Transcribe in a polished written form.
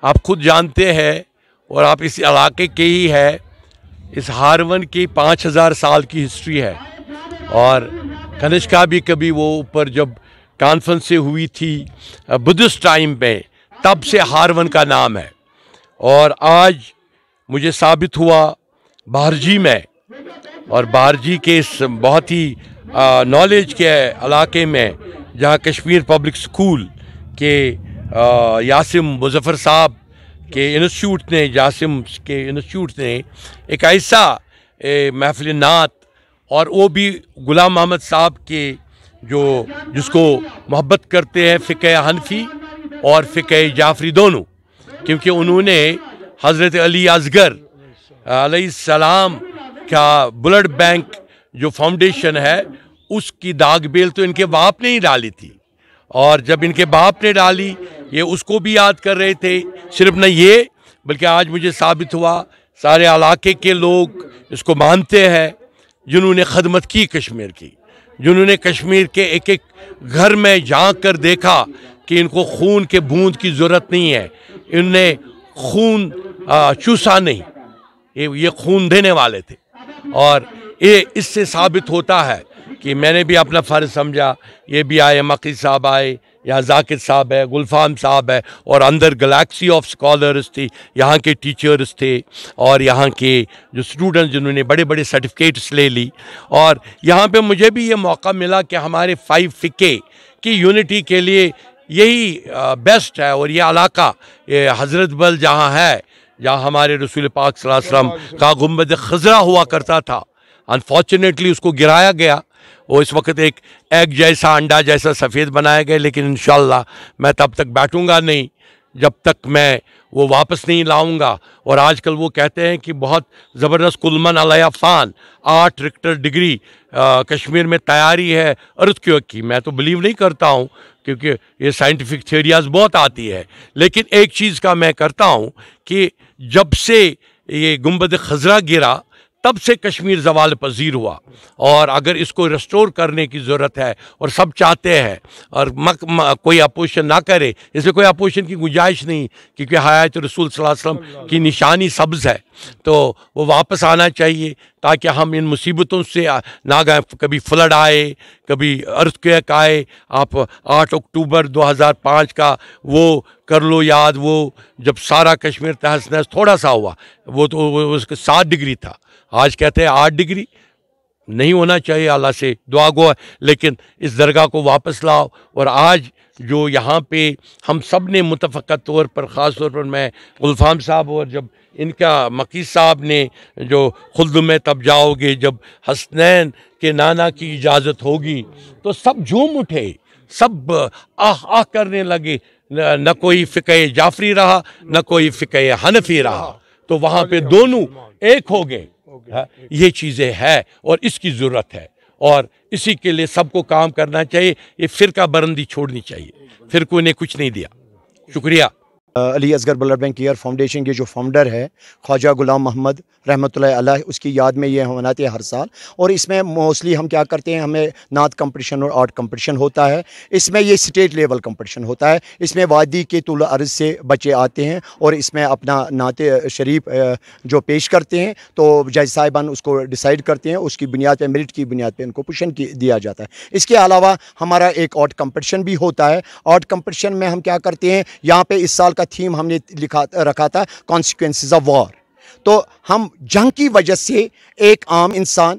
آپ خود جانتے ہیں اور آپ اس علاقے کے ہی ہے، اس ہارون کی 5000 سال کی ہسٹری ہے، اور کنشکا بھی کبھی وہ اوپر جب کانفرنس سے ہوئی تھی بدھسٹ ٹائم میں، تب سے ہارون کا نام ہے۔ اور آج مجھے ثابت ہوا بارجی میں، اور بارجی کے اس بہت ہی نالج کے علاقے میں جہاں کشمیر پبلک سکول کے یاسم مظفر صاحب کے انسٹیٹیوٹ نے، جاسم کے انسٹیٹیوٹ نے ایک ایسا محفل نعت، اور وہ بھی غلام محمد صاحب کے جس کو محبت کرتے ہیں فقہ حنفی اور فقہ جعفری دونوں، کیونکہ انہوں نے حضرت علی اصغر علیہ السلام کا بلڈ بینک جو فاؤنڈیشن ہے اس کی داغ بیل تو ان کے باپ نے ہی ڈالی تھی، اور جب ان کے باپ نے ڈالی یہ اس کو بھی یاد کر رہے تھے۔ صرف نہ یہ بلکہ آج مجھے ثابت ہوا سارے علاقے کے لوگ اس کو مانتے ہیں، جنہوں نے خدمت کی کشمیر کی، جنہوں نے کشمیر کے ایک ایک گھر میں جھانک کر دیکھا کہ ان کو خون کے بوند کی ضرورت نہیں ہے، ان نے خون چوسا نہیں، یہ خون دینے والے تھے۔ اور یہ اس سے ثابت ہوتا ہے کہ میں نے بھی اپنا فرض سمجھا، یہ بھی آئے، مقی صاحب آئے، یہاں ذاکر صاحب ہے، گلفام صاحب ہے، اور اندر گلیکسی آف سکالرز تھی، یہاں کے ٹیچرز تھے، اور یہاں کے جو اسٹوڈنٹ جنہوں نے بڑے بڑے سرٹیفکیٹس لے لی، اور یہاں پہ مجھے بھی یہ موقع ملا کہ ہمارے 5 فقے کی یونٹی کے لیے یہی بیسٹ ہے۔ اور یہ علاقہ یہ حضرت بل جہاں ہے، جہاں ہمارے رسول پاک صلی اللہ علیہ وسلم کا گنبد خضرا ہوا کرتا تھا، انفارچونیٹلی اس کو گرایا گیا، وہ اس وقت ایک ایگ جیسا، انڈا جیسا سفید بنایا گیا، لیکن انشاءاللہ میں تب تک بیٹھوں گا نہیں جب تک میں وہ واپس نہیں لاؤں گا۔ اور آج کل وہ کہتے ہیں کہ بہت زبردست کلمن علیہ فان 8 ریکٹر ڈگری کشمیر میں تیاری ہے ارتھ کویک کی۔ میں تو بلیو نہیں کرتا ہوں کیونکہ یہ سائنٹیفک تھیوریاز بہت آتی ہے، لیکن ایک چیز کا میں کرتا ہوں کہ جب سے یہ گنبد خضرا گرا تب سے کشمیر زوال پذیر ہوا، اور اگر اس کو ریسٹور کرنے کی ضرورت ہے اور سب چاہتے ہیں، اور کوئی اپوزیشن نہ کرے، اس میں کوئی اپوزیشن کی گنجائش نہیں، کیونکہ حیات رسول صلی اللہ علیہ وسلم کی نشانی سبز ہے، تو وہ واپس آنا چاہیے تاکہ ہم ان مصیبتوں سے نہ گئے۔ کبھی فلڈ آئے، کبھی ارتھ کویک آئے، آپ 8 اکتوبر 2005 کا وہ کر لو یاد، وہ جب سارا کشمیر تہس نہس تھوڑا سا ہوا، وہ تو اس کے 7 ڈگری تھا، آج کہتے ہیں 8 ڈگری۔ نہیں ہونا چاہیے، اللہ سے دعا گو ہے، لیکن اس درگاہ کو واپس لاؤ۔ اور آج جو یہاں پہ ہم سب نے متفقہ طور پر، خاص طور پر میں گلفام صاحب، اور جب ان کا مقی صاحب نے جو خلد میں تب جاؤ گے، جب حسنین کے نانا کی اجازت ہوگی، تو سب جھوم اٹھے، سب آہ آہ کرنے لگے، نہ کوئی فقہ جعفری رہا نہ کوئی فقہ حنفی رہا، تو وہاں پہ دونوں ایک ہو گئے۔ یہ چیزیں ہے اور اس کی ضرورت ہے، اور اسی کے لیے سب کو کام کرنا چاہیے، یہ فرقہ برندی چھوڑنی چاہیے، فرقوں نے کچھ نہیں دیا۔ شکریہ۔ Ali Asghar blood bank care foundation کے جو فاؤنڈر ہے خواجہ غلام محمد رحمۃ اللہ علیہ، اس کی یاد میں یہ مناتے ہیں ہر سال، اور اس میں موسٹلی ہم کیا کرتے ہیں، ہمیں نعت کمپٹیشن اور آرٹ کمپٹیشن ہوتا ہے، اس میں یہ اسٹیٹ لیول کمپٹیشن ہوتا ہے، اس میں وادی کے طول عرض سے بچے آتے ہیں اور اس میں اپنا نعت شریف جو پیش کرتے ہیں، تو جج صاحبان اس کو ڈیسائیڈ کرتے ہیں، اس کی بنیاد پہ، میرٹ کی بنیاد پہ ان کو پوزیشن دیا جاتا ہے۔ اس کے علاوہ ہمارا ایک آرٹ کمپٹیشن بھی ہوتا ہے۔ آرٹ کمپٹیشن میں ہم کیا کرتے ہیں، یہاں پہ اس سال کا تھیم ہم نے رکھا تھا کانسیکوینسز آف وار، تو ہم جنگ کی وجہ سے ایک عام انسان